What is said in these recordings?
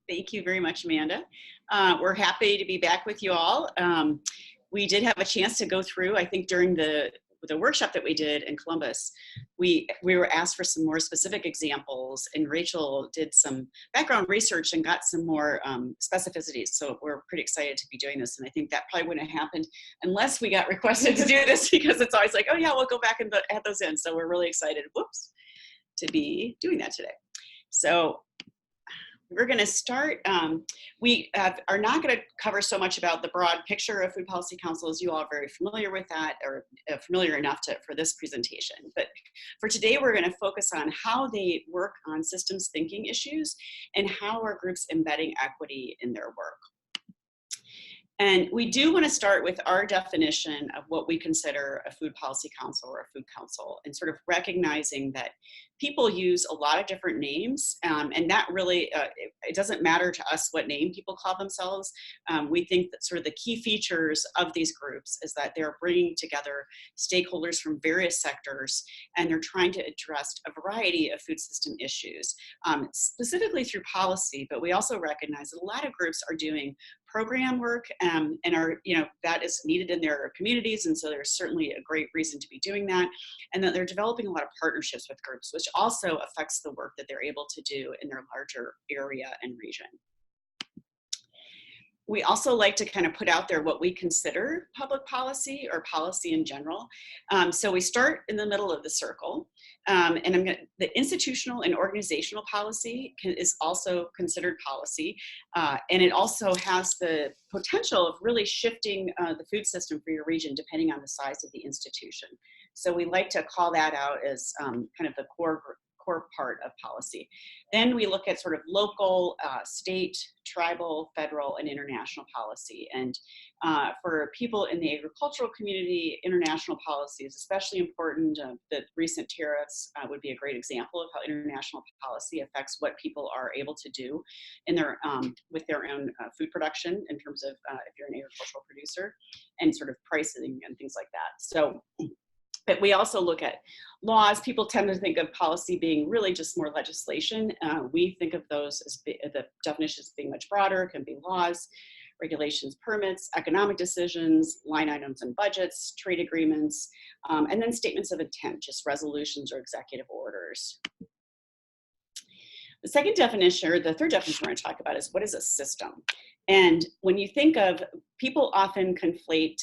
Thank you very much, Amanda. We're happy to be back with you all. We did have a chance to go through, I think during the workshop that we did in Columbus, we were asked for some more specific examples, and Raychel did some background research and got some more specificities. So we're pretty excited to be doing this. And I think that probably wouldn't have happened unless we got requested to do this, because it's always like, oh yeah, we'll go back and add those in. So we're really excited, to be doing that today. So we're going to start. We are not going to cover so much about the broad picture of Food Policy Council, as you all are very familiar with that, or familiar enough for this presentation. But for today, we're going to focus on how they work on systems thinking issues and how are groups embedding equity in their work. And we do want to start with our definition of what we consider a food policy council or a food council, and sort of recognizing that people use a lot of different names, and that really, it doesn't matter to us what name people call themselves. We think that sort of the key features of these groups is that they're bringing together stakeholders from various sectors, and they're trying to address a variety of food system issues, specifically through policy, but we also recognize that a lot of groups are doing program work and are, that is needed in their communities, and so there's certainly a great reason to be doing that, and that they're developing a lot of partnerships with groups, which also affects the work that they're able to do in their larger area and region. We also like to kind of put out there what we consider public policy or policy in general. So we start in the middle of the circle, and the institutional and organizational policy is also considered policy, and it also has the potential of really shifting the food system for your region depending on the size of the institution. So we like to call that out as kind of the core part of policy. Then we look at sort of local, state, tribal, federal, and international policy. And for people in the agricultural community, international policy is especially important. The recent tariffs would be a great example of how international policy affects what people are able to do in their with their own food production, in terms of if you're an agricultural producer, and sort of pricing and things like that. So, but we also look at laws. People tend to think of policy being really just more legislation. We think of those as the definitions being much broader. It can be laws, regulations, permits, economic decisions, line items and budgets, trade agreements, and then statements of intent, just resolutions or executive orders. The second definition, or the third definition we're going to talk about, is what is a system? And when you think of, people often conflate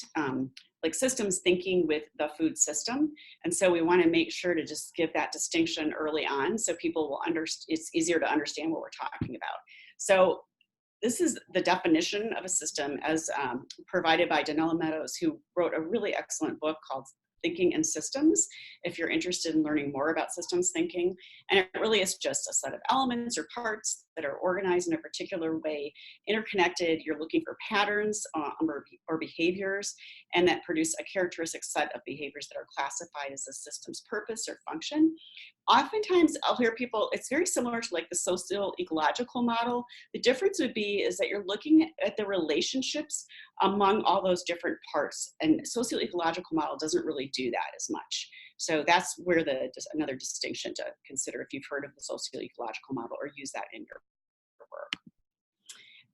like systems thinking with the food system. And so we want to make sure to just give that distinction early on so people will understand, it's easier to understand what we're talking about. So this is the definition of a system as provided by Donella Meadows, who wrote a really excellent book called Thinking in Systems, if you're interested in learning more about systems thinking. And it really is just a set of elements or parts that are organized in a particular way, interconnected. You're looking for patterns or behaviors, and that produce a characteristic set of behaviors that are classified as a system's purpose or function. Oftentimes I'll hear people, it's very similar to like the socio-ecological model. The difference would be is that you're looking at the relationships among all those different parts, and socio-ecological model doesn't really do that as much. So that's where another distinction to consider if you've heard of the socio-ecological model or use that in your work.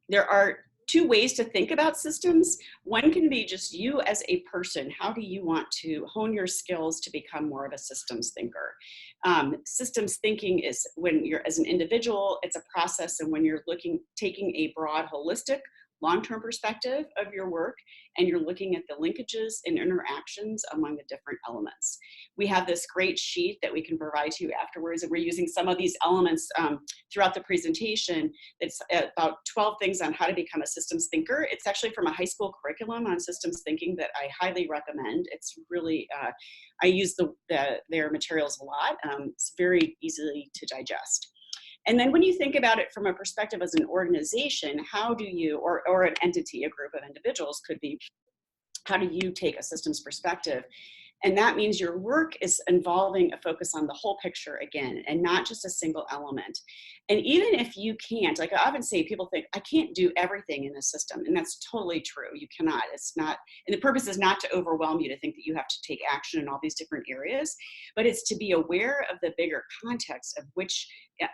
There are two ways to think about systems. One can be just you as a person. How do you want to hone your skills to become more of a systems thinker? Systems thinking is when you're, as an individual, it's a process, and when you're taking a broad, holistic, long-term perspective of your work, and you're looking at the linkages and interactions among the different elements. We have this great sheet that we can provide to you afterwards, and we're using some of these elements throughout the presentation. It's about 12 things on how to become a systems thinker. It's actually from a high school curriculum on systems thinking that I highly recommend. It's really, I use their materials a lot. It's very easily to digest. And then when you think about it from a perspective as an organization, how do you, or an entity, a group of individuals could be, how do you take a systems perspective? And that means your work is involving a focus on the whole picture again, and not just a single element. And even if you can't, like I often say, people think, I can't do everything in the system. And that's totally true. You cannot. It's not, and the purpose is not to overwhelm you to think that you have to take action in all these different areas, but it's to be aware of the bigger context of which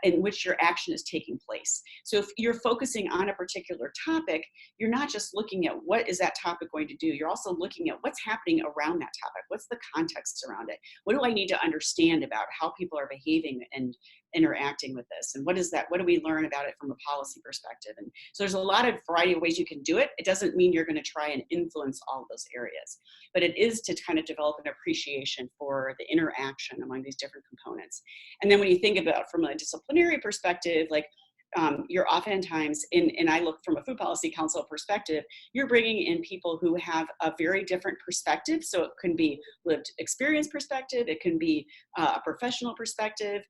in which your action is taking place. So if you're focusing on a particular topic, you're not just looking at what is that topic going to do, you're also looking at what's happening around that topic. What's the context around it? What do I need to understand about how people are behaving and interacting with this? And what is that? What do we learn about it from a policy perspective? And so there's a lot of variety of ways you can do it. It doesn't mean you're going to try and influence all of those areas, but it is to kind of develop an appreciation for the interaction among these different components. And then when you think about from a disciplinary perspective, like you're oftentimes and I look from a food policy council perspective, you're bringing in people who have a very different perspective. So it can be lived experience perspective, it can be a professional perspective.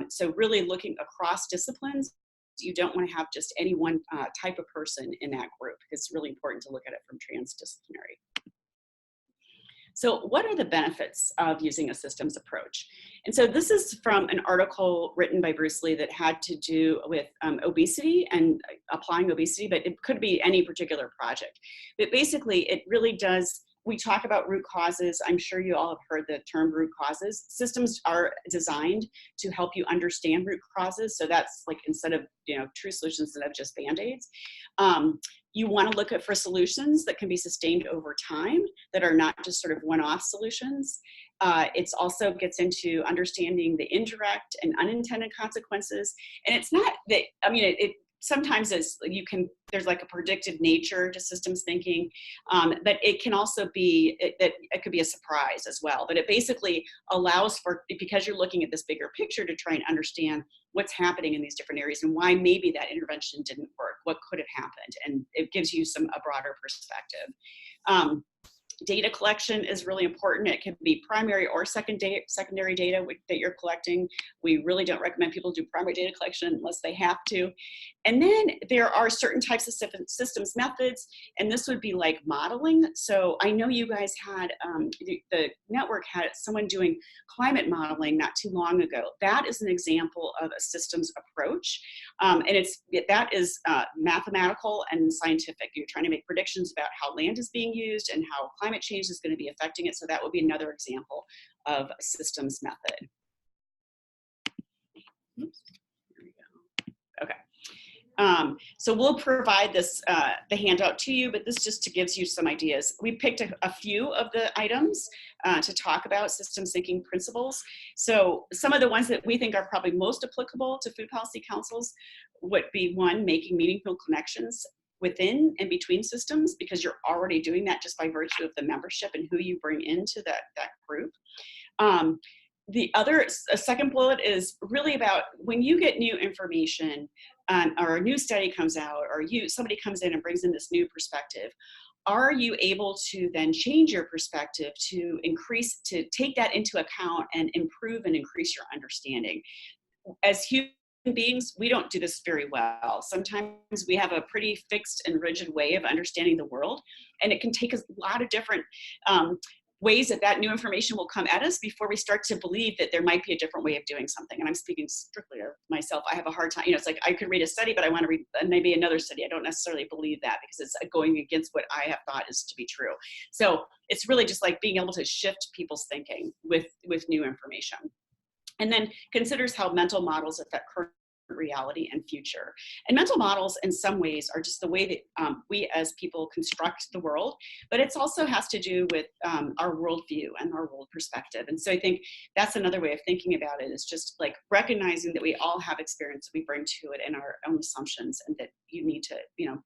So really looking across disciplines. You don't want to have just any one type of person in that group. It's really important to look at it from transdisciplinary. So what are the benefits of using a systems approach? And so this is from an article written by Bruce Lee that had to do with obesity and applying obesity, but it could be any particular project. But basically, it really does, we talk about root causes. I'm sure you all have heard the term root causes. Systems are designed to help you understand root causes. So that's like instead of, true solutions instead of just Band-Aids. You want to look at for solutions that can be sustained over time, that are not just sort of one-off solutions. It's also gets into understanding the indirect and unintended consequences. And it's not that, it sometimes there's like a predictive nature to systems thinking, but it can also be, it could be a surprise as well. But it basically allows for, because you're looking at this bigger picture to try and understand what's happening in these different areas and why maybe that intervention didn't work, what could have happened, and it gives you a broader perspective. Data collection is really important. It can be primary or secondary data that you're collecting. We really don't recommend people do primary data collection unless they have to. And then there are certain types of systems methods, and this would be like modeling. So I know you guys had, the network had someone doing climate modeling not too long ago. That is an example of a systems approach. And that is mathematical and scientific. You're trying to make predictions about how land is being used and how climate change is going to be affecting it. So that would be another example of a systems method. Oops, there we go. Okay. So we'll provide this, the handout to you, but this just gives you some ideas. We picked a few of the items to talk about systems thinking principles. So some of the ones that we think are probably most applicable to food policy councils would be one, making meaningful connections within and between systems, because you're already doing that just by virtue of the membership and who you bring into that group. A second bullet is really about when you get new information or a new study comes out, or somebody comes in and brings in this new perspective, are you able to then change your perspective to take that into account and improve and increase your understanding? As human beings, we don't do this very well. Sometimes we have a pretty fixed and rigid way of understanding the world, and it can take us a lot of different ways that new information will come at us before we start to believe that there might be a different way of doing something. And I'm speaking strictly of myself. I have a hard time, it's like I could read a study, but I want to read maybe another study. I don't necessarily believe that because it's going against what I have thought is to be true. So it's really just like being able to shift people's thinking with new information. And then considers how mental models affect current reality and future. And mental models in some ways are just the way that we as people construct the world, but it also has to do with our worldview and our world perspective. And so I think that's another way of thinking about it, is just like recognizing that we all have experience that we bring to it and our own assumptions, and that you need to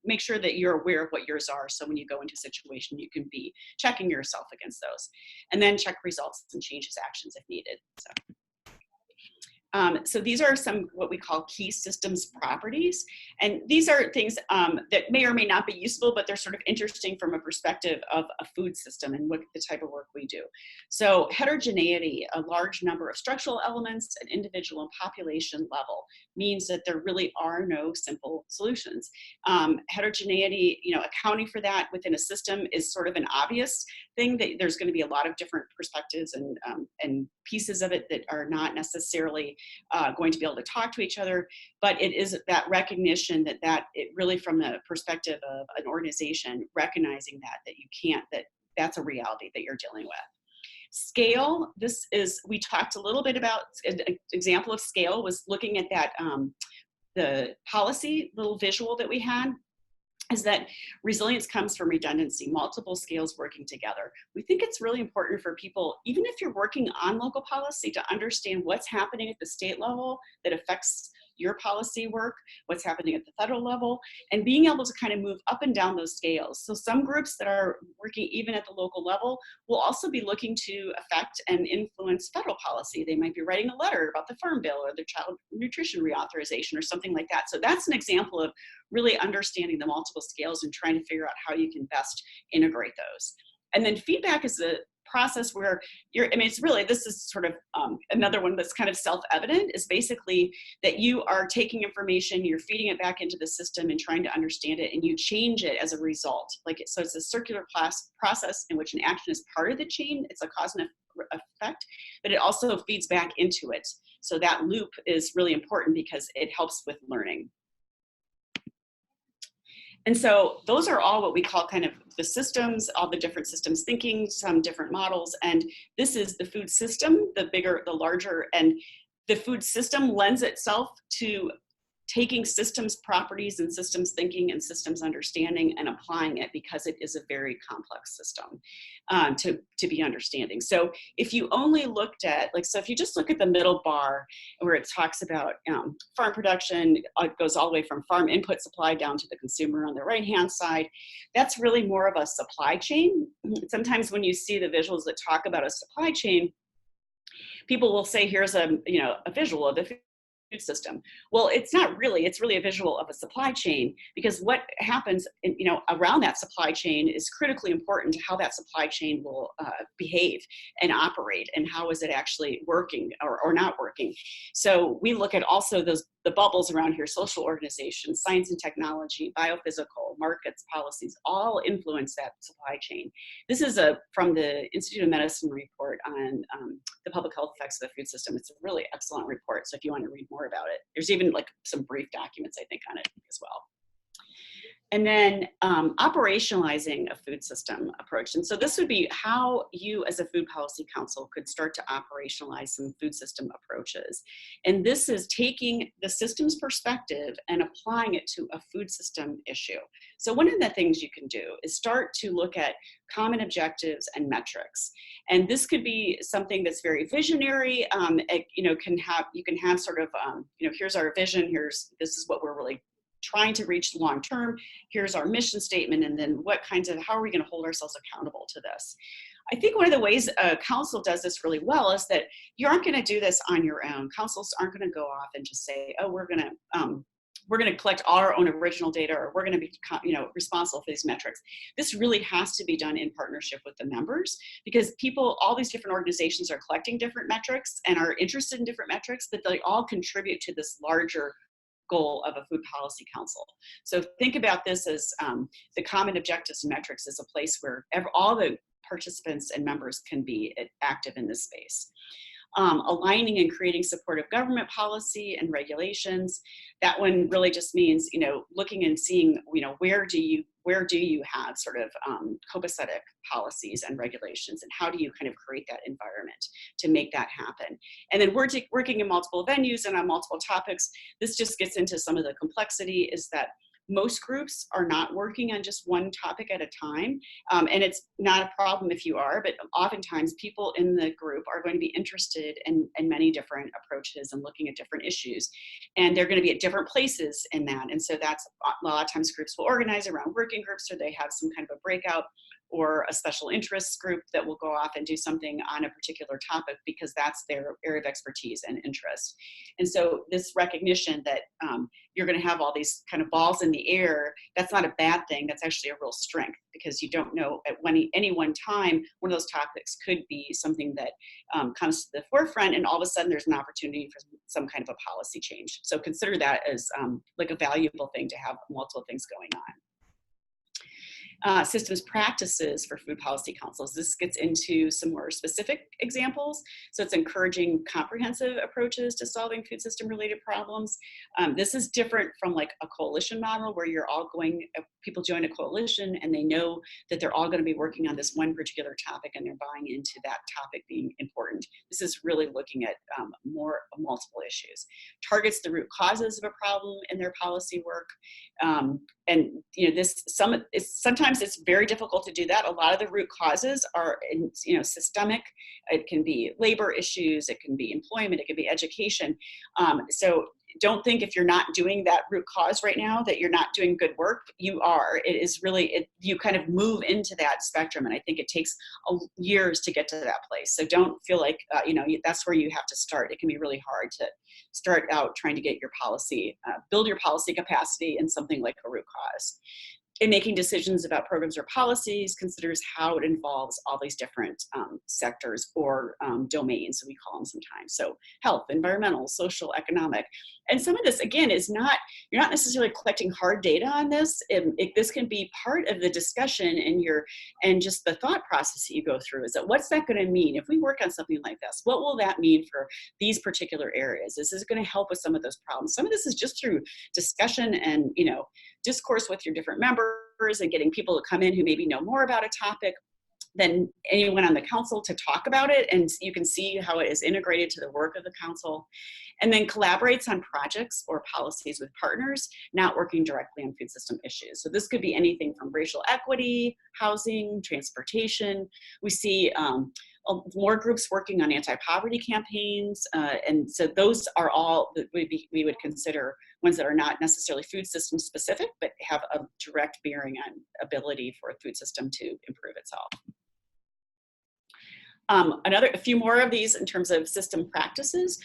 make sure that you're aware of what yours are, so when you go into a situation you can be checking yourself against those, and then check results and changes actions if needed. So these are some what we call key systems properties. And these are things that may or may not be useful, but they're sort of interesting from a perspective of a food system and what the type of work we do. So heterogeneity, a large number of structural elements at individual and population level, means that there really are no simple solutions. Heterogeneity, accounting for that within a system is sort of an obvious thing, that there's going to be a lot of different perspectives and pieces of it that are not necessarily going to be able to talk to each other, but it is that recognition that it really, from the perspective of an organization, recognizing that you can't, that's a reality that you're dealing with. Scale, we talked a little bit about, an example of scale was looking at that, the policy little visual that we had, is that resilience comes from redundancy, multiple scales working together. We think it's really important for people, even if you're working on local policy, to understand what's happening at the state level that affects your policy work, what's happening at the federal level, and being able to kind of move up and down those scales. So some groups that are working even at the local level will also be looking to affect and influence federal policy. They might be writing a letter about the Farm Bill or the Child Nutrition Reauthorization or something like that. So that's an example of really understanding the multiple scales and trying to figure out how you can best integrate those. And then feedback is a process where it's really, this is sort of another one that's kind of self-evident, is basically that you are taking information, you're feeding it back into the system and trying to understand it, and you change it as a result. So it's a circular process in which an action is part of the chain, it's a cause and effect, but it also feeds back into it. So that loop is really important because it helps with learning. And so those are all what we call kind of the systems, all the different systems thinking, some different models. And this is the food system, the bigger, the larger, and the food system lends itself to taking systems properties and systems thinking and systems understanding and applying it, because it is a very complex system to be understanding. So if you only looked at, so if you just look at the middle bar where it talks about farm production, it goes all the way from farm input supply down to the consumer on the right-hand side, that's really more of a supply chain. Sometimes when you see the visuals that talk about a supply chain, people will say, here's a visual of the food system. Well, it's not really, it's really a visual of a supply chain, because what happens around that supply chain is critically important to how that supply chain will behave and operate, and how is it actually working or not working. So we look at also the bubbles around here: social organizations, science and technology, biophysical, markets, policies, all influence that supply chain. This is from the Institute of Medicine report on the public health effects of the food system. It's a really excellent report, so if you want to read more about it, there's even some brief documents I think on it as well. And then operationalizing a food system approach. And so this would be how you as a food policy council could start to operationalize some food system approaches. And this is taking the systems perspective and applying it to a food system issue. So one of the things you can do is start to look at common objectives and metrics. And this could be something that's very visionary. You can have sort of, here's our vision, this is what we're really trying to reach long term, here's our mission statement, and then how are we going to hold ourselves accountable to this? I think one of the ways a council does this really well is that you aren't going to do this on your own. Councils aren't going to go off and just say, oh, we're going to collect all our own original data, or we're going to be responsible for these metrics. This really has to be done in partnership with the members, because all these different organizations are collecting different metrics and are interested in different metrics, but they all contribute to this larger goal of a food policy council. So think about this as the common objectives and metrics as a place where all the participants and members can be active in this space. Aligning and creating supportive government policy and regulations. That one really just means, looking and seeing, where do you have sort of copacetic policies and regulations, and how do you kind of create that environment to make that happen? And then working in multiple venues and on multiple topics. This just gets into some of the complexity, is that most groups are not working on just one topic at a time. And it's not a problem if you are, but oftentimes people in the group are going to be interested in many different approaches and looking at different issues. And they're going to be at different places in that. And so that's a lot of times groups will organize around working groups, or they have some kind of a breakout or a special interests group that will go off and do something on a particular topic because that's their area of expertise and interest. And so this recognition that you're going to have all these kind of balls in the air, that's not a bad thing. That's actually a real strength, because you don't know at any one time, one of those topics could be something that comes to the forefront, and all of a sudden there's an opportunity for some kind of a policy change. So consider that as like a valuable thing to have multiple things going on. Systems practices for food policy councils. This gets into some more specific examples. So it's encouraging comprehensive approaches to solving food system related problems. This is different from like a coalition model where you're all going people join a coalition and they know that they're all going to be working on this one particular topic and they're buying into that topic being important. This is really looking at multiple issues. Targets the root causes of a problem in their policy work. And sometimes it's very difficult to do that. A lot of the root causes are systemic. It can be labor issues, it can be employment, it can be education. So don't think if you're not doing that root cause right now that you're not doing good work. You are. It is really, you kind of move into that spectrum, and I think it takes years to get to that place. So don't feel like that's where you have to start. It can be really hard to start out trying to get your policy, build your policy capacity in something like a root cause. In making decisions about programs or policies, considers how it involves all these different sectors or domains, we call them sometimes. So health, environmental, social, economic. And some of this, again, is not, you're not necessarily collecting hard data on this. This can be part of the discussion and just the thought process that you go through. Is that, what's that going to mean? If we work on something like this, what will that mean for these particular areas? Is this going to help with some of those problems? Some of this is just through discussion and, discourse with your different members and getting people to come in who maybe know more about a topic than anyone on the council to talk about it. And you can see how it is integrated to the work of the council. And then collaborates on projects or policies with partners, not working directly on food system issues. So this could be anything from racial equity, housing, transportation. We see more groups working on anti-poverty campaigns. And so those are all that we would consider ones that are not necessarily food system specific, but have a direct bearing on ability for a food system to improve itself. A few more of these in terms of system practices.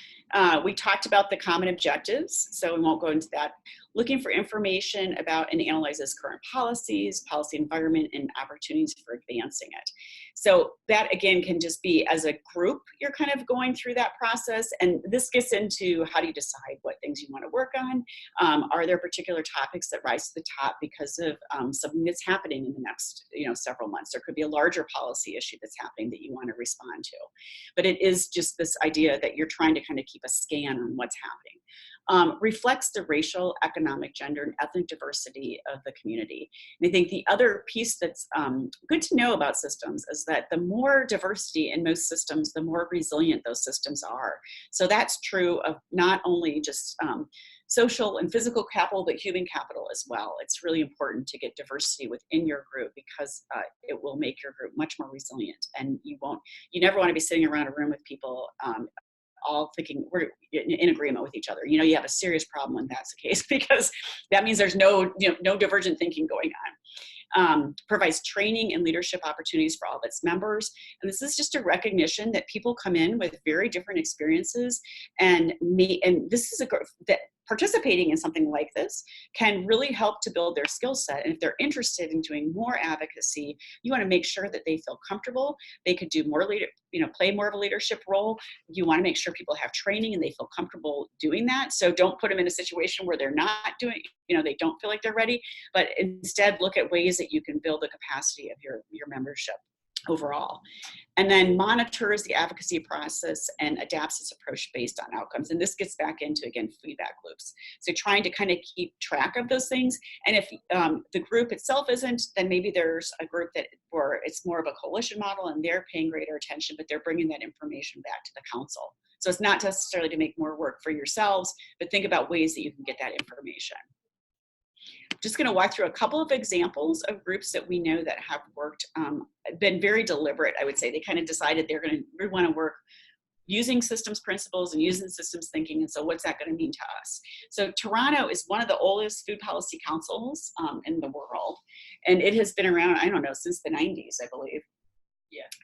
We talked about the common objectives, so we won't go into that. Looking for information about and analyzes current policies, policy environment, and opportunities for advancing it. So that, again, can just be as a group, you're kind of going through that process. And this gets into how do you decide what things you want to work on? Are there particular topics that rise to the top because of something that's happening in the next several months? There could be a larger policy issue that's happening that you want to respond to. But it is just this idea that you're trying to kind of keep a scan on what's happening. Reflects the racial, economic, gender, and ethnic diversity of the community. And I think the other piece that's good to know about systems is that the more diversity in most systems, the more resilient those systems are. So that's true of not only just social and physical capital, but human capital as well. It's really important to get diversity within your group because it will make your group much more resilient. And you never want to be sitting around a room with people all thinking we're in agreement with each other. You have a serious problem when that's the case, because that means there's no divergent thinking going on. Provides training and leadership opportunities for all of its members. And this is just a recognition that people come in with very different experiences, and this is that participating in something like this can really help to build their skill set. And if they're interested in doing more advocacy, you want to make sure that they feel comfortable. They could do more play more of a leadership role. You want to make sure people have training and they feel comfortable doing that. So don't put them in a situation where they're not doing, they don't feel like they're ready, but instead look at ways that you can build the capacity of your membership overall. And then monitors the advocacy process and adapts its approach based on outcomes. And this gets back into, again, feedback loops. So trying to kind of keep track of those things. And if the group itself isn't, then maybe there's a group where it's more of a coalition model and they're paying greater attention, but they're bringing that information back to the council. So it's not necessarily to make more work for yourselves, but think about ways that you can get that information. Just going to walk through a couple of examples of groups that we know that have worked, been very deliberate, I would say. They kind of decided we want to work using systems principles and using systems thinking, and so what's that going to mean to us? So Toronto is one of the oldest food policy councils in the world, and it has been around, I don't know, since the 90s, I believe.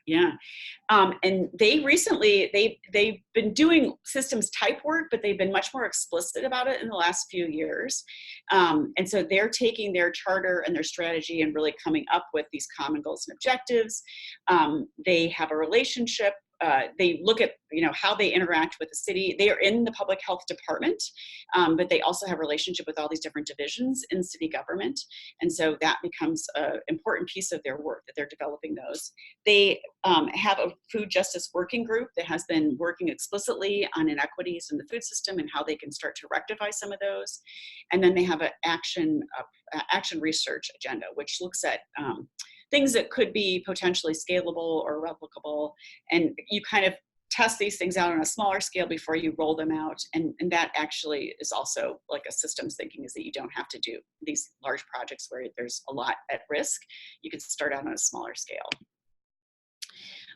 Yeah. And they recently, they've been doing systems type work, but they've been much more explicit about it in the last few years. And so they're taking their charter and their strategy and really coming up with these common goals and objectives. They have a relationship they look at, how they interact with the city. They are in the public health department, but they also have a relationship with all these different divisions in city government. And so that becomes an important piece of their work, that they're developing those. They have a food justice working group that has been working explicitly on inequities in the food system and how they can start to rectify some of those. And then they have an action research agenda, which looks at things that could be potentially scalable or replicable. And you kind of test these things out on a smaller scale before you roll them out. And that actually is also like a systems thinking, is that you don't have to do these large projects where there's a lot at risk. You can start out on a smaller scale.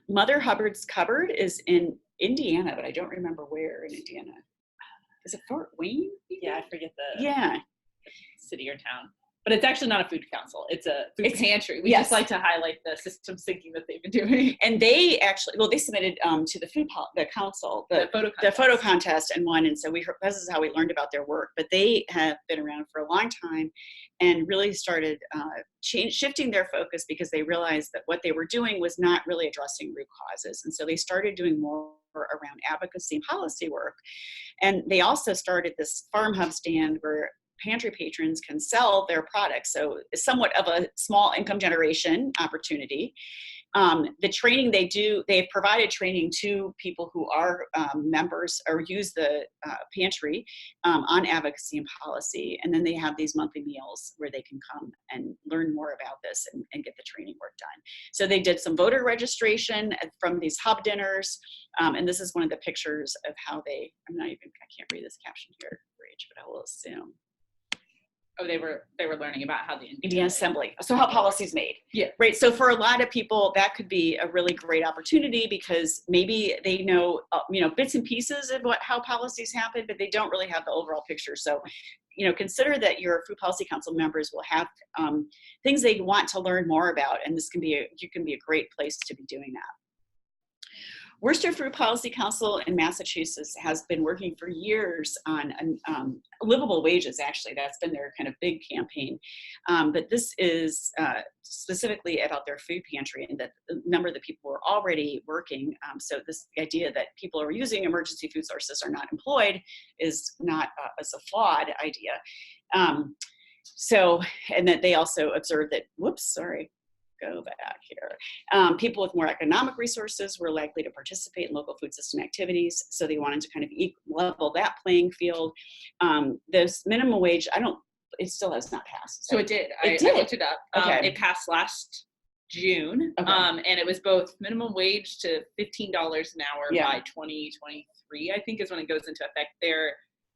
Mother Hubbard's Cupboard is in Indiana, but I don't remember where in Indiana. Is it Fort Wayne? Yeah, I forget the city or town. But it's actually not a food council. It's a food pantry. We just like to highlight the systems thinking that they've been doing. And they actually, they submitted to the council, the photo contest and won. And so this is how we learned about their work. But they have been around for a long time and really started shifting their focus because they realized that what they were doing was not really addressing root causes. And so they started doing more around advocacy and policy work. And they also started this farm hub stand where pantry patrons can sell their products. So it's somewhat of a small income generation opportunity. The training they've provided training to people who are members or use the pantry on advocacy and policy. And then they have these monthly meals where they can come and learn more about this and get the training work done. So they did some voter registration from these hub dinners. And this is one of the pictures of how I can't read this caption here, Rach, but I will assume. Oh, they were learning about how the Indiana Assembly. So how policy is made. Yeah. Right. So for a lot of people, that could be a really great opportunity because maybe they know, bits and pieces of how policies happen, but they don't really have the overall picture. So, consider that your Food Policy Council members will have things they want to learn more about, and you can be a great place to be doing that. Worcester Food Policy Council in Massachusetts has been working for years on livable wages, actually. That's been their kind of big campaign. But this is specifically about their food pantry and that the number of the people who are already working. So this idea that people who are using emergency food sources are not employed is not a flawed idea. And that they also observed that, go back here. People with more economic resources were likely to participate in local food system activities. So they wanted to kind of level that playing field. This minimum wage, it still has not passed. So it did. I looked it up. It passed last June. And it was both minimum wage to $15 an hour by 2023, I think is when it goes into effect. They're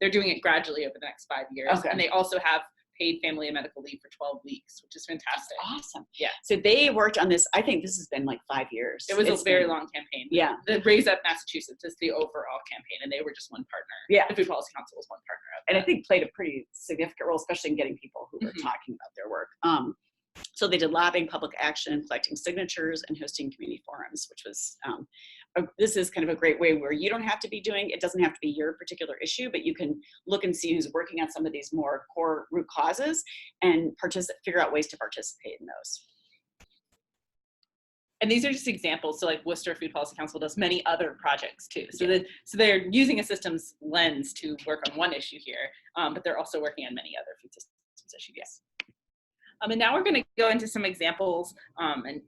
doing it gradually over the next 5 years. And they also have paid family and medical leave for 12 weeks, which is fantastic. Awesome. Yeah. So they worked on this, I think this has been like 5 years. It was a very long campaign. Yeah. The Raise Up Massachusetts is the overall campaign, and they were just one partner. Yeah. The Food Policy Council was one partner of that. And I think played a pretty significant role, especially in getting people who were talking about their work. So they did lobbying, public action, collecting signatures, and hosting community forums, which was, this is kind of a great way where you don't have to be it doesn't have to be your particular issue, but you can look and see who's working on some of these more core root causes and figure out ways to participate in those. And these are just examples. So like Worcester Food Policy Council does many other projects too. So they're using a systems lens to work on one issue here, but they're also working on many other food systems issues. Yes. And now we're going to go into some examples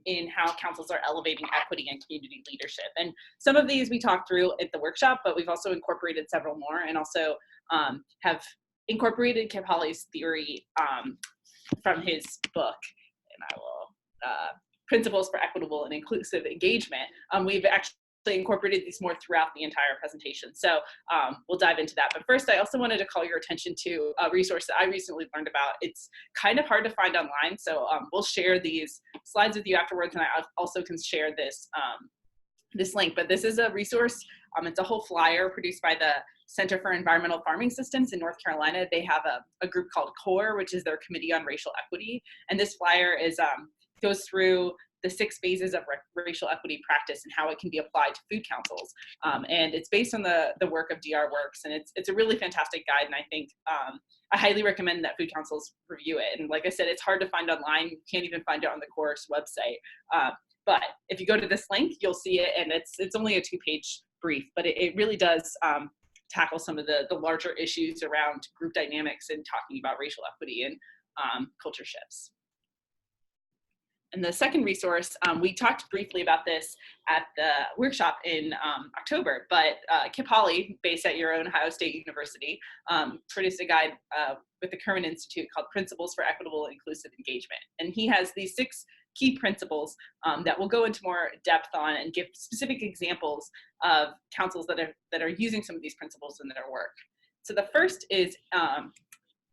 in how councils are elevating equity and community leadership. And some of these we talked through at the workshop, but we've also incorporated several more and also have incorporated Kip Holley's theory from his book, and I will, Principles for Equitable and Inclusive Engagement. We've actually incorporated these more throughout the entire presentation. So we'll dive into that. But first, I also wanted to call your attention to a resource that I recently learned about. It's kind of hard to find online. So we'll share these slides with you afterwards. And I also can share this, this link. But this is a resource. It's a whole flyer produced by the Center for Environmental Farming Systems in North Carolina. They have a group called CORE, which is their Committee on Racial Equity. And this flyer goes through the 6 phases of racial equity practice and how it can be applied to food councils. And it's based on the work of DR Works, and it's a really fantastic guide, and I think I highly recommend that food councils review it. And like I said, it's hard to find online. You can't even find it on the CORE's website. But if you go to this link, you'll see it, and it's only a 2-page brief, but it really does tackle some of the larger issues around group dynamics and talking about racial equity and culture shifts. And the second resource, we talked briefly about this at the workshop in October, but Kip Holley, based at your own Ohio State University, produced a guide with the Kirwan Institute called Principles for Equitable and Inclusive Engagement. And he has these 6 key principles that we'll go into more depth on and give specific examples of councils that are using some of these principles in their work. So the first is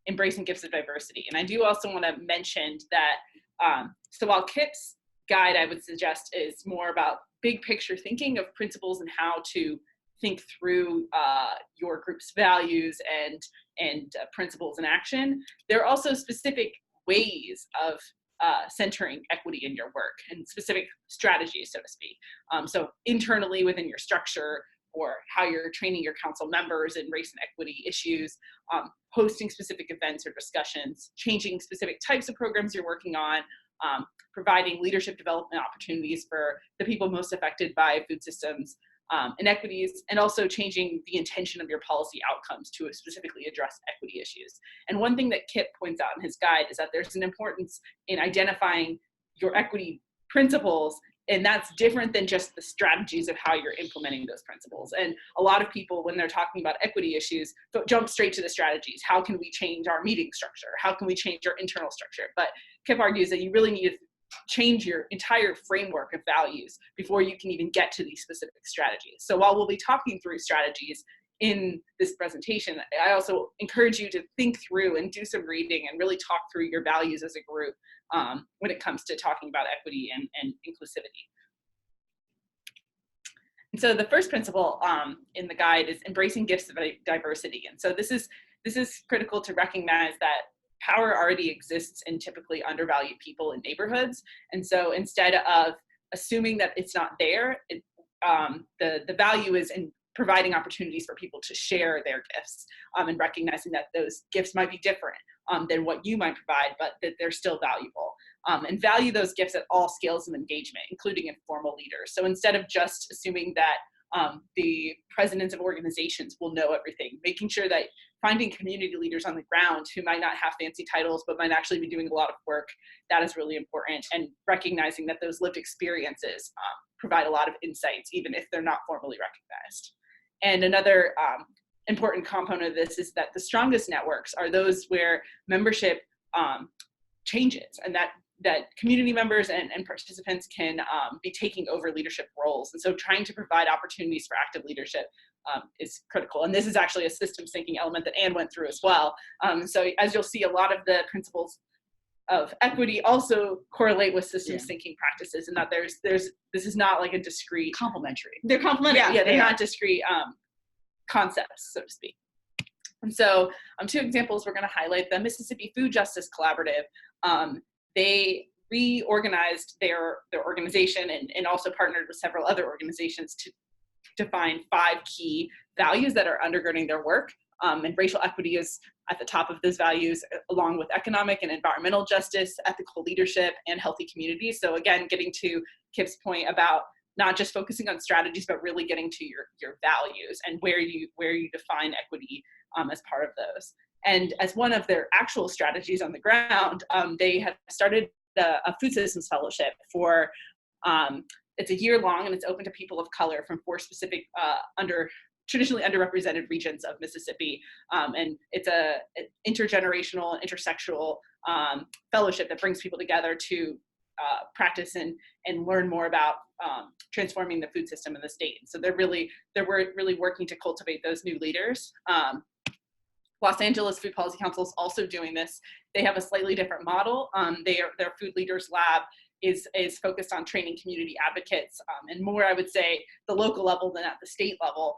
embracing gifts of diversity. And I do also want to mention that so while Kip's guide, I would suggest, is more about big picture thinking of principles and how to think through your group's values and principles in action, there are also specific ways of centering equity in your work and specific strategies, so to speak. So internally within your structure, or how you're training your council members in race and equity issues, hosting specific events or discussions, changing specific types of programs you're working on, providing leadership development opportunities for the people most affected by food systems inequities, and also changing the intention of your policy outcomes to specifically address equity issues. And one thing that Kip points out in his guide is that there's an importance in identifying your equity principles, and that's different than just the strategies of how you're implementing those principles. And a lot of people, when they're talking about equity issues, jump straight to the strategies. How can we change our meeting structure? How can we change our internal structure? But Kip argues that you really need to change your entire framework of values before you can even get to these specific strategies. So while we'll be talking through strategies in this presentation, I also encourage you to think through and do some reading and really talk through your values as a group when it comes to talking about equity and inclusivity. And so the first principle in the guide is embracing gifts of diversity. And so this is critical to recognize that power already exists in typically undervalued people in neighborhoods. And so instead of assuming that it's not there, the value is in providing opportunities for people to share their gifts and recognizing that those gifts might be different than what you might provide, but that they're still valuable. And value those gifts at all scales of engagement, including informal leaders. So instead of just assuming that the presidents of organizations will know everything, making sure that finding community leaders on the ground who might not have fancy titles but might actually be doing a lot of work, that is really important, and recognizing that those lived experiences provide a lot of insights even if they're not formally recognized. And another important component of this is that the strongest networks are those where membership changes, and that community members and participants can be taking over leadership roles. And so trying to provide opportunities for active leadership is critical. And this is actually a systems thinking element that Anne went through as well. So as you'll see, a lot of the principles of equity also correlate with systems thinking practices, and that this is not like a discrete. Complementary. They're complementary. Yeah, they're not discrete concepts, so to speak. And so 2 examples we're going to highlight. The Mississippi Food Justice Collaborative, they reorganized their organization and also partnered with several other organizations to define 5 key values that are undergirding their work. And racial equity is at the top of those values, along with economic and environmental justice, ethical leadership, and healthy communities. So again, getting to Kip's point about not just focusing on strategies, but really getting to your values and where you define equity as part of those. And as one of their actual strategies on the ground, they have started a food systems fellowship for, it's a year long, and it's open to people of color from 4 specific traditionally underrepresented regions of Mississippi. And it's an intergenerational and intersectional fellowship that brings people together to practice and learn more about transforming the food system in the state. So they're really working to cultivate those new leaders. Los Angeles Food Policy Council is also doing this. They have a slightly different model. Their Food Leaders Lab is focused on training community advocates and more, I would say, the local level than at the state level.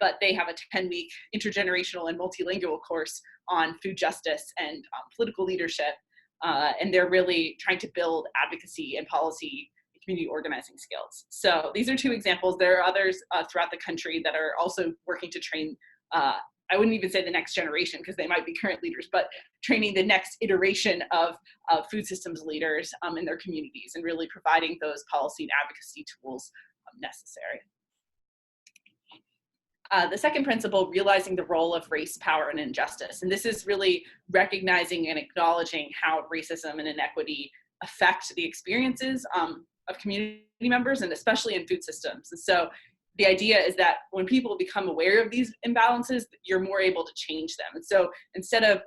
But they have a 10-week intergenerational and multilingual course on food justice and political leadership. And they're really trying to build advocacy and policy community organizing skills. So these are 2 examples. There are others throughout the country that are also working to train I wouldn't even say the next generation because they might be current leaders, but training the next iteration of food systems leaders in their communities and really providing those policy and advocacy tools necessary. The second principle, realizing the role of race, power, and injustice. And this is really recognizing and acknowledging how racism and inequity affect the experiences of community members, and especially in food systems. And so the idea is that when people become aware of these imbalances, you're more able to change them. And so instead of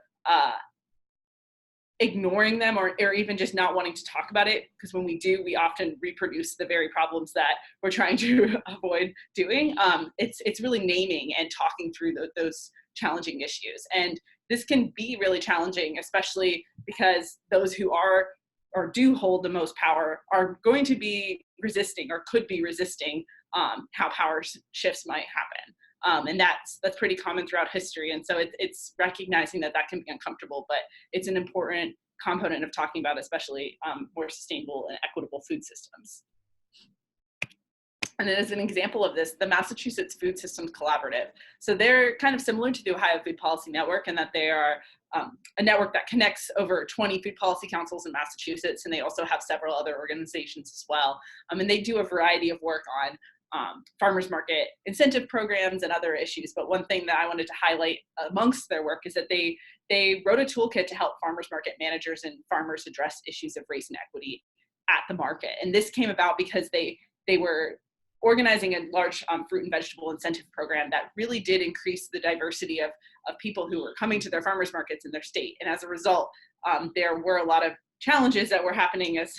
ignoring them or even just not wanting to talk about it, because when we do, we often reproduce the very problems that we're trying to avoid doing. It's really naming and talking through those challenging issues. And this can be really challenging, especially because those who are or do hold the most power are going to be resisting or could be resisting how power shifts might happen. And that's pretty common throughout history. And so it's recognizing that can be uncomfortable, but it's an important component of talking about, especially more sustainable and equitable food systems. And then as an example of this, the Massachusetts Food Systems Collaborative. So they're kind of similar to the Ohio Food Policy Network in that they are a network that connects over 20 food policy councils in Massachusetts, and they also have several other organizations as well. And they do a variety of work on farmers market incentive programs and other issues. But one thing that I wanted to highlight amongst their work is that they wrote a toolkit to help farmers market managers and farmers address issues of race and equity at the market. And this came about because they were organizing a large fruit and vegetable incentive program that really did increase the diversity of people who were coming to their farmers markets in their state. And as a result, there were a lot of challenges that were happening as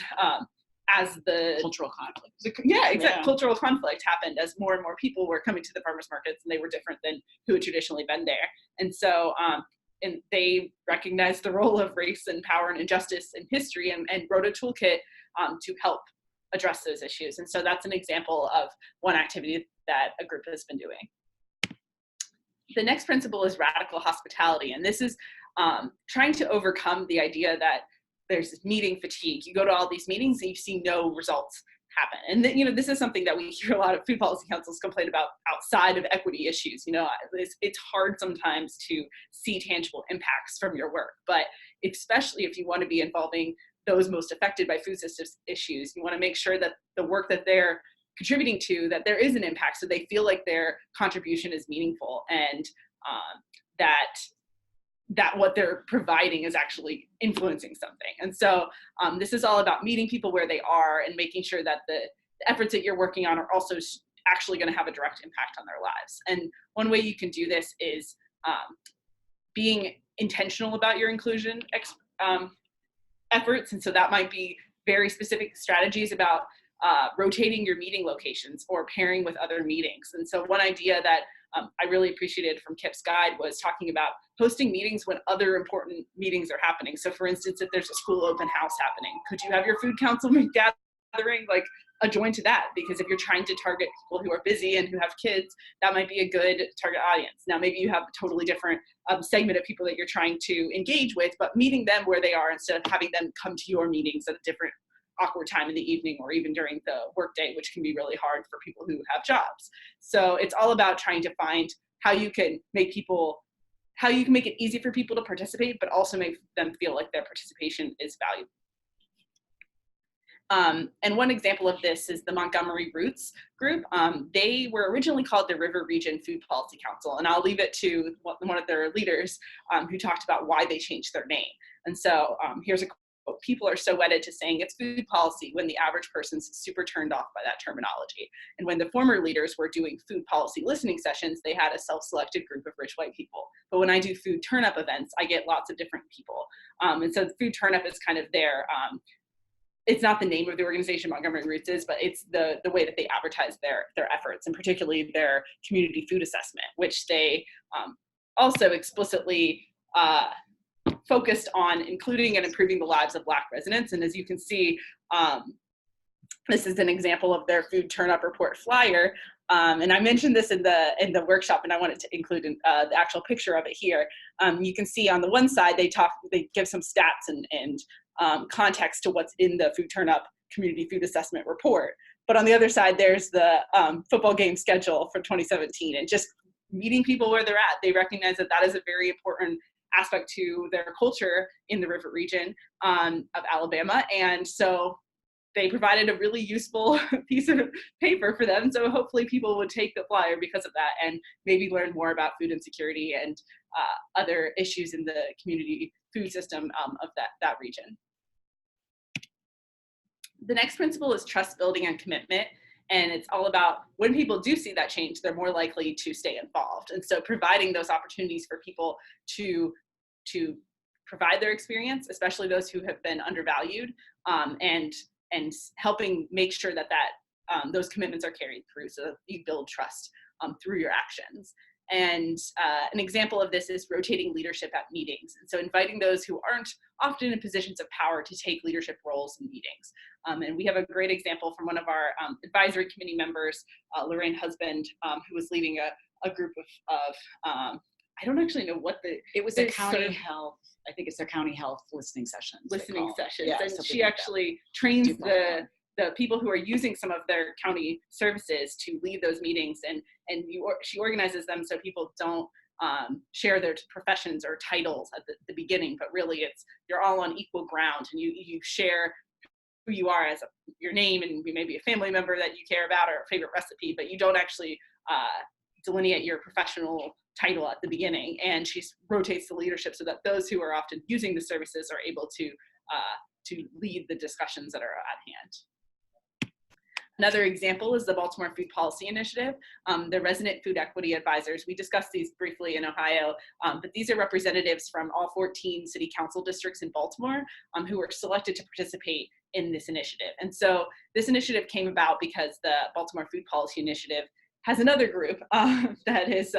the cultural conflict. Cultural conflict happened as more and more people were coming to the farmers markets, and they were different than who had traditionally been there. And so and they recognized the role of race and power and injustice in history and wrote a toolkit to help address those issues. And so that's an example of one activity that a group has been doing. The next principle is radical hospitality. And this is trying to overcome the idea that there's meeting fatigue. You go to all these meetings and you see no results happen. And then, this is something that we hear a lot of food policy councils complain about outside of equity issues. It's hard sometimes to see tangible impacts from your work, but especially if you want to be involving those most affected by food systems issues, you want to make sure that the work that they're contributing to, that there is an impact, so they feel like their contribution is meaningful, and that what they're providing is actually influencing something. And so this is all about meeting people where they are and making sure that the efforts that you're working on are also actually going to have a direct impact on their lives. And one way you can do this is being intentional about your inclusion efforts. And so that might be very specific strategies about rotating your meeting locations or pairing with other meetings. And so one idea that I really appreciated from Kip's guide was talking about hosting meetings when other important meetings are happening. So for instance, if there's a school open house happening, could you have your food council gathering adjoined to that? Because if you're trying to target people who are busy and who have kids, that might be a good target audience. Now, maybe you have a totally different segment of people that you're trying to engage with, but meeting them where they are instead of having them come to your meetings at a different awkward time in the evening or even during the workday, which can be really hard for people who have jobs. So it's all about trying to find how you can make it easy for people to participate, but also make them feel like their participation is valuable. And one example of this is the Montgomery Roots group. They were originally called the River Region Food Policy Council, and I'll leave it to one of their leaders who talked about why they changed their name. And so here's a quote: "People are so wedded to saying it's food policy when the average person's super turned off by that terminology. And when the former leaders were doing food policy listening sessions, they had a self-selected group of rich white people. But when I do food turn-up events, I get lots of different people." And so the food turn-up is kind of their, it's not the name of the organization Montgomery Roots is, but it's the way that they advertise their efforts, and particularly their community food assessment, which they also explicitly focused on including and improving the lives of Black residents. And as you can see, this is an example of their food turn-up report flyer. And I mentioned this in the workshop, and I wanted to include the actual picture of it here. You can see on the one side, they give some stats and context to what's in the food turn-up community food assessment report. But on the other side, there's the football game schedule for 2017, and just meeting people where they're at. They recognize that that is a very important aspect to their culture in the river region of Alabama. And so they provided a really useful piece of paper for them. So hopefully people would take the flyer because of that and maybe learn more about food insecurity and other issues in the community food system of that region. The next principle is trust building and commitment. And it's all about when people do see that change, they're more likely to stay involved. And so providing those opportunities for people to provide their experience, especially those who have been undervalued, and helping make sure that those commitments are carried through so that you build trust through your actions. And an example of this is rotating leadership at meetings. And so inviting those who aren't often in positions of power to take leadership roles in meetings. And we have a great example from one of our advisory committee members, Lorraine Husband, who was leading a group of I don't actually know what it was a county health, I think it's their county health listening sessions. Yeah, and she actually trains the people who are using some of their county services to lead those meetings, and she organizes them so people don't share their professions or titles at the beginning, but really you're all on equal ground, and you share who you are as your name and maybe a family member that you care about or a favorite recipe, but you don't actually delineate your professional title at the beginning. And she rotates the leadership so that those who are often using the services are able to lead the discussions that are at hand. Another example is the Baltimore Food Policy Initiative. The resident food equity advisors, we discussed these briefly in Ohio, but these are representatives from all 14 city council districts in Baltimore who were selected to participate in this initiative. And so this initiative came about because the Baltimore Food Policy Initiative has another group that is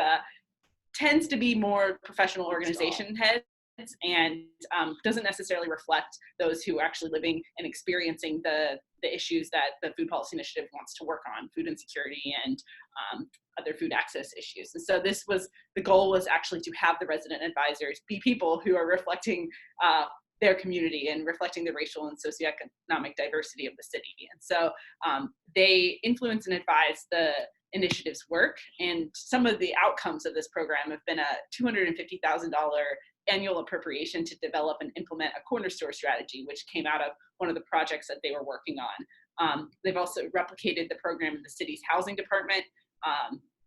tends to be more professional organization heads and doesn't necessarily reflect those who are actually living and experiencing the issues that the Food Policy Initiative wants to work on, food insecurity and other food access issues. And so the goal was actually to have the resident advisors be people who are reflecting their community and reflecting the racial and socioeconomic diversity of the city. And so they influence and advise the initiative's work, and some of the outcomes of this program have been a $250,000 annual appropriation to develop and implement a corner store strategy, which came out of one of the projects that they were working on. They've also replicated the program in the city's housing department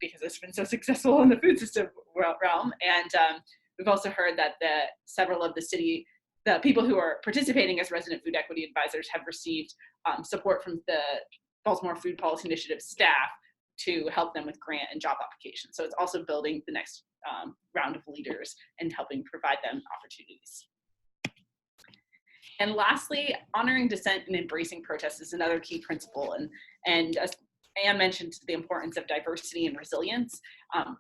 because it's been so successful in the food system realm. And we've also heard that several of the people who are participating as resident food equity advisors have received support from the Baltimore Food Policy Initiative staff to help them with grant and job applications. So it's also building the next round of leaders and helping provide them opportunities. And lastly, honoring dissent and embracing protest is another key principle. And as Anne mentioned, the importance of diversity and resilience.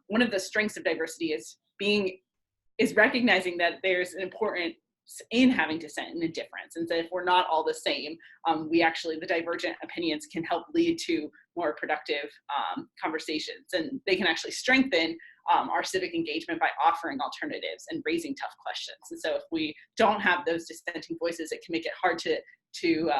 One of the strengths of diversity is recognizing that there's an importance in having dissent and difference, and so if we're not all the same, the divergent opinions can help lead to more productive conversations, and they can actually strengthen our civic engagement by offering alternatives and raising tough questions. And so if we don't have those dissenting voices, it can make it hard to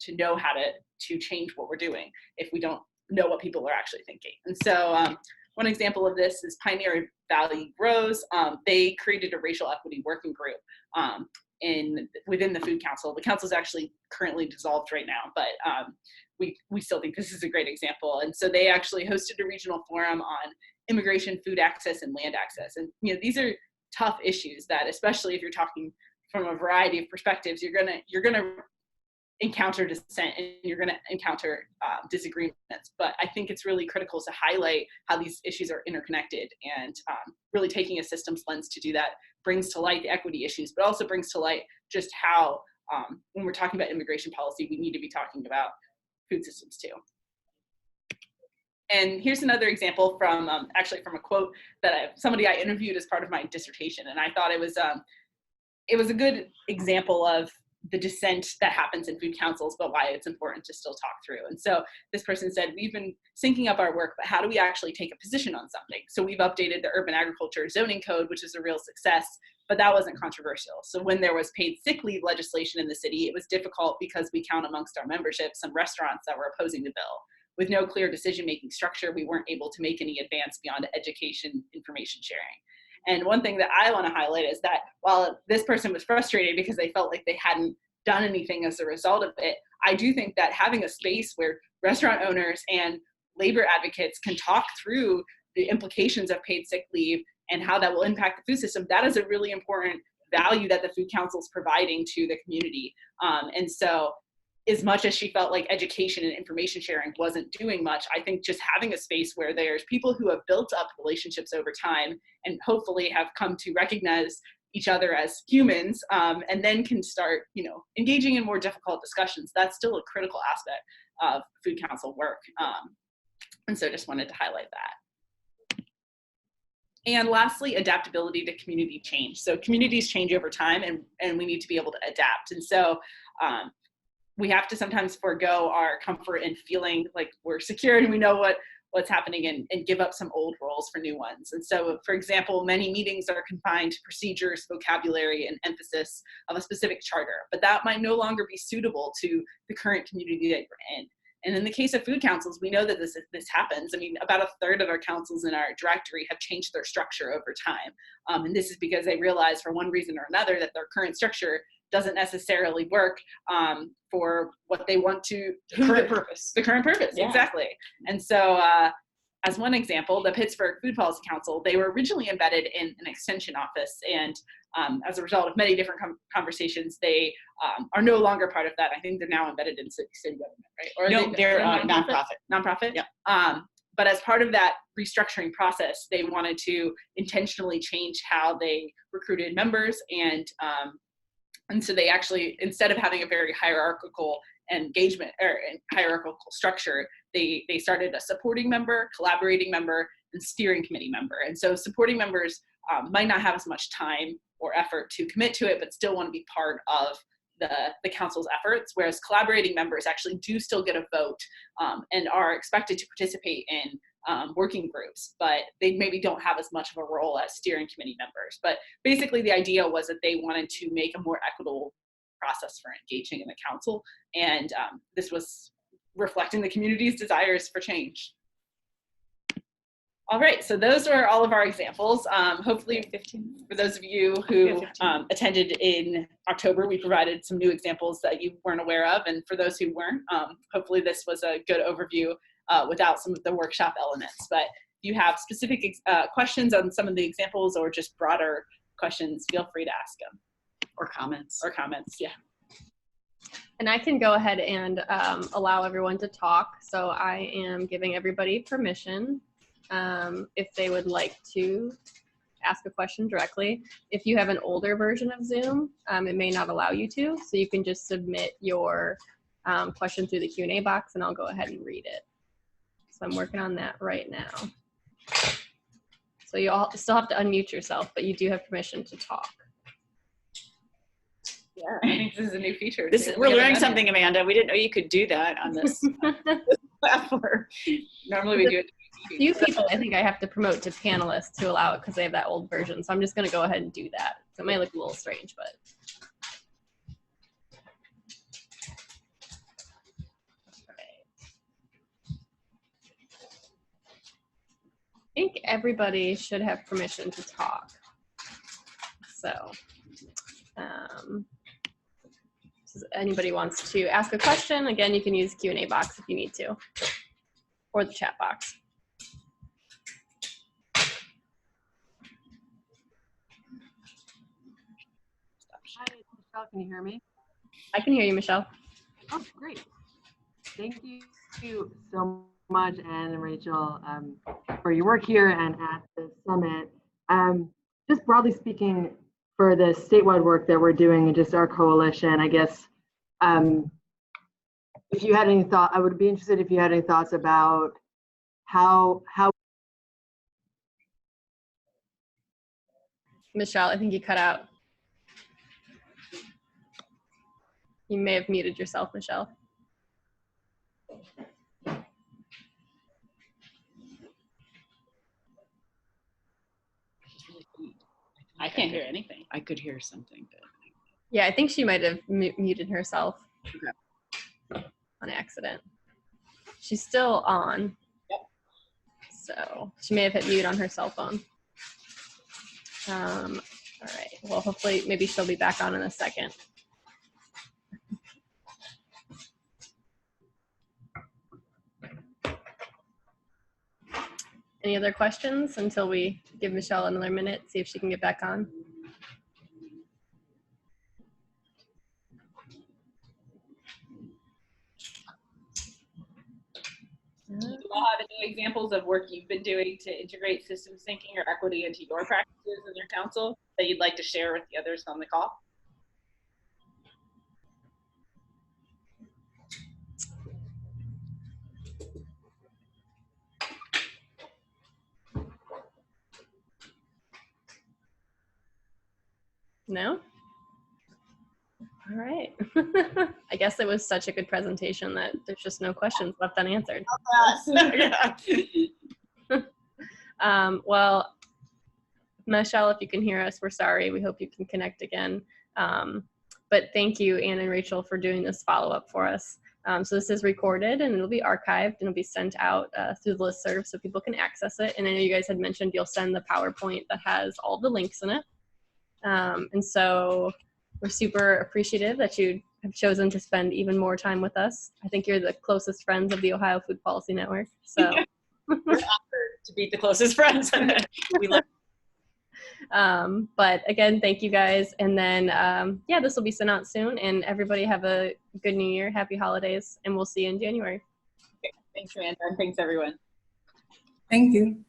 know how to change what we're doing if we don't know what people are actually thinking. And so one example of this is Pioneer Valley Grows. They created a racial equity working group within the Food Council. The council is actually currently dissolved right now, but we still think this is a great example. And so they actually hosted a regional forum on immigration, food access, and land access. And these are tough issues that, especially if you're talking from a variety of perspectives, you're gonna encounter dissent and you're going to encounter disagreements. But I think it's really critical to highlight how these issues are interconnected, and really taking a systems lens to do that brings to light the equity issues, but also brings to light just how when we're talking about immigration policy, we need to be talking about food systems too. And here's another example from actually from a quote that somebody I interviewed as part of my dissertation, and I thought it was a good example of the dissent that happens in food councils, but why it's important to still talk through. And so this person said, we've been syncing up our work, but how do we actually take a position on something? So we've updated the urban agriculture zoning code, which is a real success, but that wasn't controversial. So when there was paid sick leave legislation in the city, it was difficult because we count amongst our membership some restaurants that were opposing the bill. with no clear decision-making structure, we weren't able to make any advance beyond education, information sharing. And one thing that I want to highlight is that while this person was frustrated because they felt like they hadn't done anything as a result of it, I do think that having a space where restaurant owners and labor advocates can talk through the implications of paid sick leave and how that will impact the food system, that is a really important value that the Food Council is providing to the community. And so as much as she felt like education and information sharing wasn't doing much, I think just having a space where there's people who have built up relationships over time and hopefully have come to recognize each other as humans, and then can start, engaging in more difficult discussions, that's still a critical aspect of Food Council work. And so just wanted to highlight that. And lastly, adaptability to community change. So communities change over time, and we need to be able to adapt. And so we have to sometimes forego our comfort in feeling like we're secure and we know what's happening, and give up some old roles for new ones. And so, for example, many meetings are confined to procedures, vocabulary, and emphasis of a specific charter, but that might no longer be suitable to the current community that you're in. And in the case of food councils, we know that this happens. I mean, about a third of our councils in our directory have changed their structure over time. And this is because they realize for one reason or another that their current structure doesn't necessarily work for what they want to, the current purpose, yeah. Exactly. And so as one example, the Pittsburgh Food Policy Council, they were originally embedded in an extension office, and as a result of many different conversations, they are no longer part of that. I think they're now embedded in city government, right? Or no, they're nonprofit. Nonprofit? Yeah. But as part of that restructuring process, they wanted to intentionally change how they recruited members, and so they actually, instead of having a very hierarchical engagement or hierarchical structure, they started a supporting member, collaborating member, and steering committee member. And so supporting members might not have as much time or effort to commit to it, but still want to be part of the council's efforts, whereas collaborating members actually do still get a vote and are expected to participate in working groups, but they maybe don't have as much of a role as steering committee members. But basically the idea was that they wanted to make a more equitable process for engaging in the council, and this was reflecting the community's desires for change. All right, so those are all of our examples. Hopefully, for those of you who attended in October, we provided some new examples that you weren't aware of, and for those who weren't, hopefully this was a good overview without some of the workshop elements. But if you have specific questions on some of the examples or just broader questions, feel free to ask them. Or comments. Or comments, yeah. And I can go ahead and allow everyone to talk. So I am giving everybody permission if they would like to ask a question directly. If you have an older version of Zoom, it may not allow you to. So you can just submit your question through the Q&A box and I'll go ahead and read it. So I'm working on that right now. So you all still have to unmute yourself, but you do have permission to talk. Yeah, I think this is a new feature. We're learning something, Amanda. We didn't know you could do that on this platform. Normally we do it. A few people I think I have to promote to panelists to allow it because they have that old version. So I'm just going to go ahead and do that. So it might look a little strange, but. I think everybody should have permission to talk. So, if anybody wants to ask a question, again, you can use the Q&A box if you need to, or the chat box. Hi, Michelle, can you hear me? I can hear you, Michelle. Oh, great. Thank you so much, Anne and Rachel, for your work here and at the summit. Just broadly speaking, for the statewide work that we're doing and just our coalition, I guess, if you had any thought, I would be interested if you had any thoughts about how. Michelle, I think you cut out. You may have muted yourself, Michelle. I can't hear anything. I could hear something. But... Yeah, I think she might have muted herself on accident. She's still on. Yep. So she may have hit mute on her cell phone. All right. Well, hopefully, maybe she'll be back on in a second. Any other questions until we give Michelle another minute, see if she can get back on? Do you all have any examples of work you've been doing to integrate systems thinking or equity into your practices in your council that you'd like to share with the others on the call? No? All right. I guess it was such a good presentation that there's just no questions left unanswered. Well, Michelle, if you can hear us, we're sorry. We hope you can connect again. But thank you, Anne and Rachel, for doing this follow-up for us. So this is recorded and it'll be archived and it'll be sent out through the listserv so people can access it. And I know you guys had mentioned you'll send the PowerPoint that has all the links in it. And so we're super appreciative that you have chosen to spend even more time with us. I think you're the closest friends of the Ohio Food Policy Network. So We're honored to be the closest friends. We love but again, thank you guys. And then, yeah, this will be sent out soon. And everybody have a good New Year. Happy holidays. And we'll see you in January. Thanks, Amanda. And thanks, everyone. Thank you.